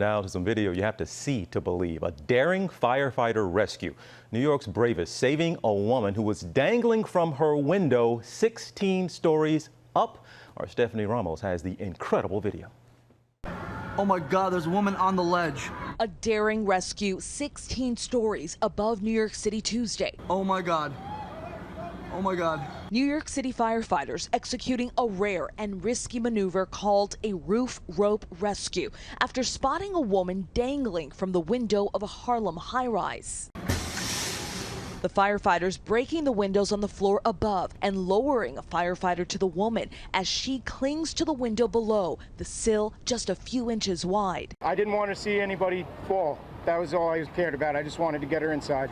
Now to some video you have to see to believe. A daring firefighter rescue. New York's bravest saving a woman who was dangling from her window 16 stories up. Our Stephanie Ramos has the incredible video. Oh my God, there's a woman on the ledge. A daring rescue 16 stories above New York City Tuesday. Oh my God. Oh my God. New York City firefighters executing a rare and risky maneuver called a roof rope rescue after spotting a woman dangling from the window of a Harlem high-rise. The firefighters breaking the windows on the floor above and lowering a firefighter to the woman as she clings to the window below, the sill just a few inches wide. I didn't want to see anybody fall. That was all I cared about. I just wanted to get her inside.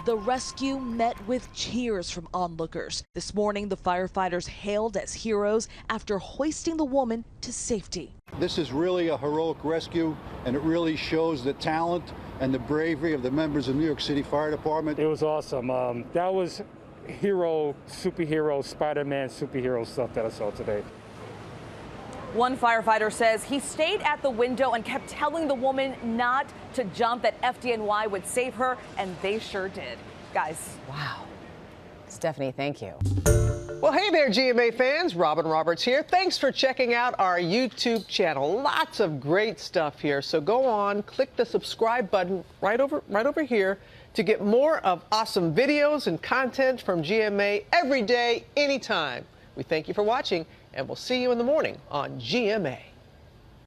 The rescue met with cheers from onlookers. This morning, the firefighters hailed as heroes after hoisting the woman to safety. This is really a heroic rescue, and it really shows the talent and the bravery of the members of New York City Fire Department. It was awesome. That was superhero, Spider-Man superhero stuff that I saw today. One firefighter says he stayed at the window and kept telling the woman not to jump, that FDNY would save her, and they sure did. Guys. Wow. Stephanie, thank you. Well, hey there, GMA fans. Robin Roberts here. Thanks for checking out our YouTube channel. Lots of great stuff here. So go on, click the subscribe button right over here to get more of awesome videos and content from GMA every day, anytime. We thank you for watching, and we'll see you in the morning on GMA.